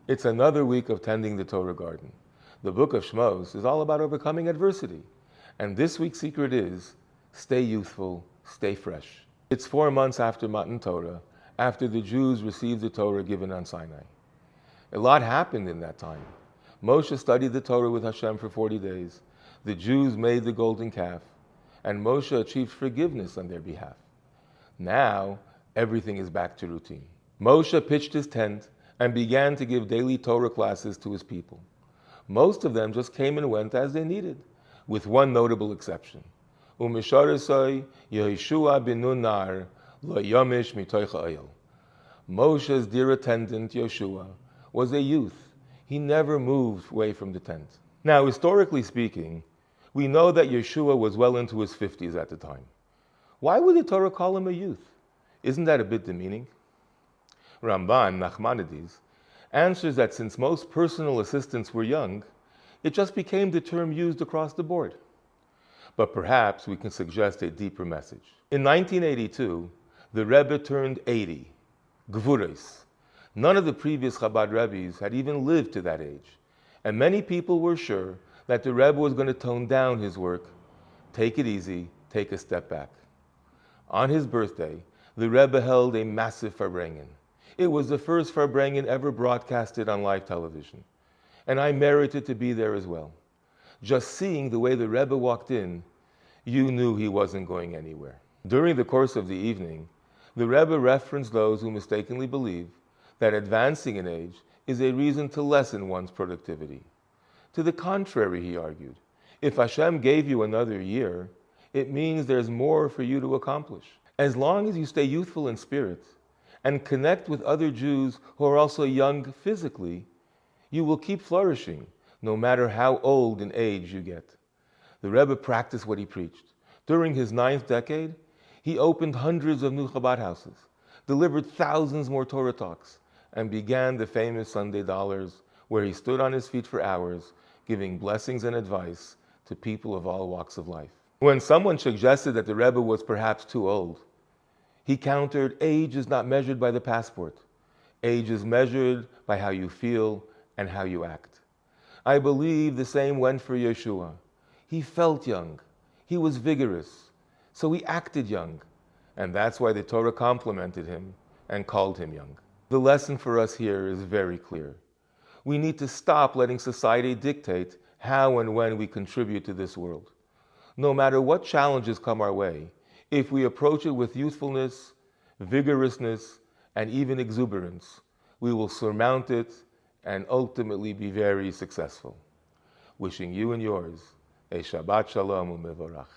It's another week of tending the Torah garden. The book of Shmos is all about overcoming adversity. And this week's secret is, stay youthful, stay fresh. It's 4 months after Matan Torah, after the Jews received the Torah given on Sinai. A lot happened in that time. Moshe studied the Torah with Hashem for 40 days. The Jews made the golden calf, and Moshe achieved forgiveness on their behalf. Now, everything is back to routine. Moshe pitched his tent and began to give daily Torah classes to his people. Most of them just came and went as they needed, with one notable exception. U'misharesai Yehoshua bin Nun nar lo yomish mitoich ha'oil. Moshe's dear attendant, Yeshua, was a youth. He never moved away from the tent. Now, historically speaking, we know that Yeshua was well into his 50s at the time. Why would the Torah call him a youth? Isn't that a bit demeaning? Ramban, Nachmanides, answers that since most personal assistants were young, it just became the term used across the board. But perhaps we can suggest a deeper message. In 1982, the Rebbe turned 80, Gvuros. None of the previous Chabad Rebbes had even lived to that age, and many people were sure that the Rebbe was going to tone down his work, take it easy, take a step back. On his birthday, the Rebbe held a massive farbrengen. It was the first farbrengen ever broadcasted on live television, and I merited to be there as well. Just seeing the way the Rebbe walked in, you knew he wasn't going anywhere. During the course of the evening, the Rebbe referenced those who mistakenly believe that advancing in age is a reason to lessen one's productivity. To the contrary, he argued, if Hashem gave you another year, it means there's more for you to accomplish. As long as you stay youthful in spirit and connect with other Jews who are also young physically, you will keep flourishing no matter how old in age you get. The Rebbe practiced what he preached. During his 9th decade, he opened hundreds of new Chabad houses, delivered thousands more Torah talks, and began the famous Sunday dollars, where he stood on his feet for hours, giving blessings and advice to people of all walks of life. When someone suggested that the Rebbe was perhaps too old, he countered, age is not measured by the passport. Age is measured by how you feel and how you act. I believe the same went for Yeshua. He felt young. He was vigorous. So he acted young. And that's why the Torah complimented him and called him young. The lesson for us here is very clear. We need to stop letting society dictate how and when we contribute to this world. No matter what challenges come our way, if we approach it with youthfulness, vigorousness, and even exuberance, we will surmount it and ultimately be very successful. Wishing you and yours a Shabbat Shalom u'mevorach.